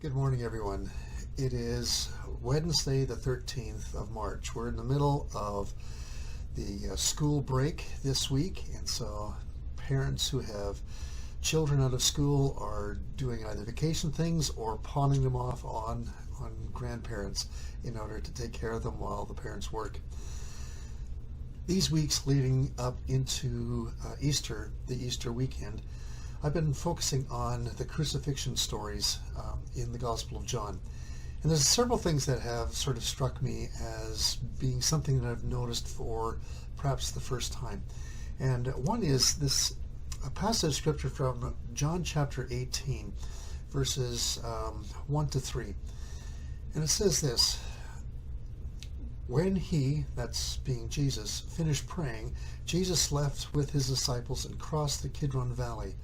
Good morning, everyone. It is Wednesday, the 13th of March. We're in the middle of the school break this week, and so parents who have children out of school are doing either vacation things or pawning them off on grandparents in order to take care of them while the parents work. These weeks leading up into Easter, the Easter weekend, I've been focusing on the crucifixion stories in the Gospel of John. And there's several things that have sort of struck me as being something that I've noticed for perhaps the first time. And one is this a passage of scripture from John chapter 18, verses 1 to 3. And it says this: When he, that's being Jesus, finished praying, Jesus left with his disciples and crossed the Kidron Valley.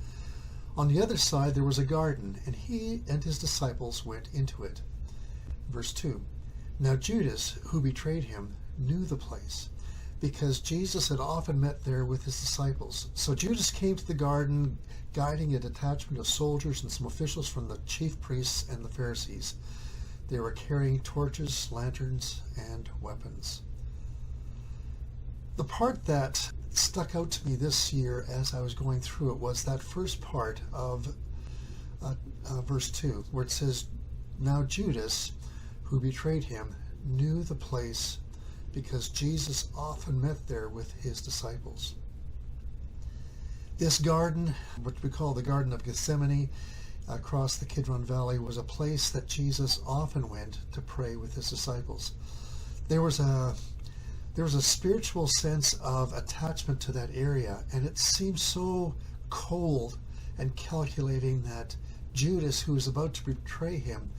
On the other side there was a garden, and he and his disciples went into it. Verse 2. Now Judas, who betrayed him, knew the place, because Jesus had often met there with his disciples. So Judas came to the garden, guiding a detachment of soldiers and some officials from the chief priests and the Pharisees. They were carrying torches, lanterns, and weapons. The part that stuck out to me this year as I was going through it was that first part of verse 2, where it says, Now Judas, who betrayed him, knew the place, because Jesus often met there with his disciples. This garden, which we call the Garden of Gethsemane, across the Kidron Valley, was a place that Jesus often went to pray with his disciples. There was a spiritual sense of attachment to that area, and it seems so cold and calculating that Judas, who was about to betray him,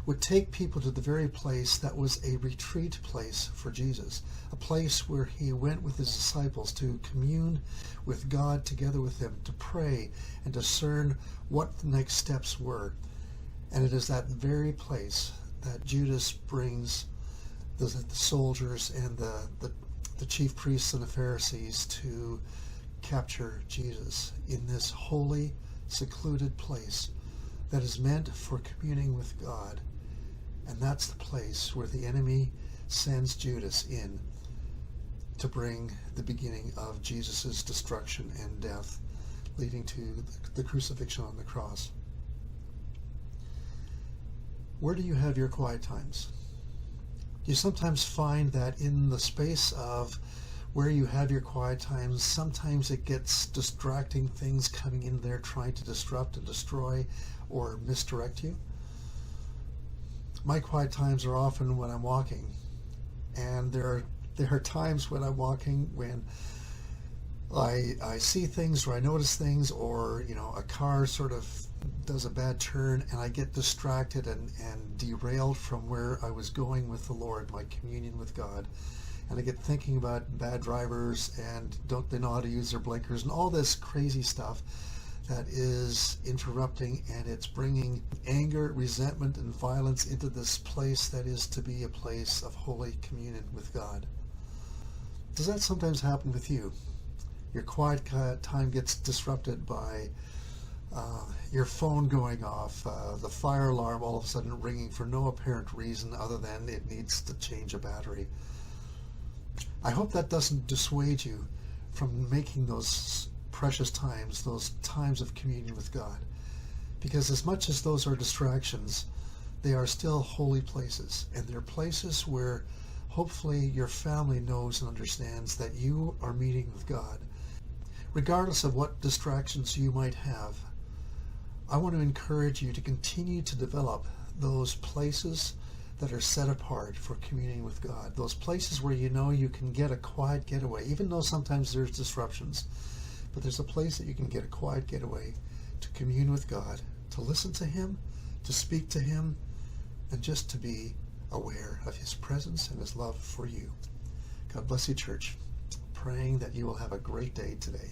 would take people to the very place that was a retreat place for Jesus, a place where he went with his disciples to commune with God together with them, to pray and discern what the next steps were. And it is that very place that Judas brings the soldiers and the chief priests and the Pharisees to capture Jesus in this holy, secluded place that is meant for communing with God. And that's the place where the enemy sends Judas in to bring the beginning of Jesus' destruction and death, leading to the crucifixion on the cross. Where do you have your quiet times? You sometimes find that in the space of where you have your quiet times, sometimes it gets distracting things coming in there trying to disrupt and destroy or misdirect you. My quiet times are often when I'm walking, and there are times when I'm walking when I see things or I notice things, or a car sort of does a bad turn and I get distracted and derailed from where I was going with the Lord, my communion with God. And I get thinking about bad drivers and don't they know how to use their blinkers and all this crazy stuff that is interrupting, and it's bringing anger, resentment, and violence into this place that is to be a place of holy communion with God. Does that sometimes happen with you? Your quiet time gets disrupted by your phone going off, the fire alarm all of a sudden ringing for no apparent reason other than it needs to change a battery. I hope that doesn't dissuade you from making those precious times, those times of communion with God. Because as much as those are distractions, they are still holy places, and they're places where hopefully your family knows and understands that you are meeting with God. Regardless of what distractions you might have, I want to encourage you to continue to develop those places that are set apart for communing with God. Those places where you know you can get a quiet getaway, even though sometimes there's disruptions. But there's a place that you can get a quiet getaway to commune with God, to listen to Him, to speak to Him, and just to be aware of His presence and His love for you. God bless you, church. Praying that you will have a great day today.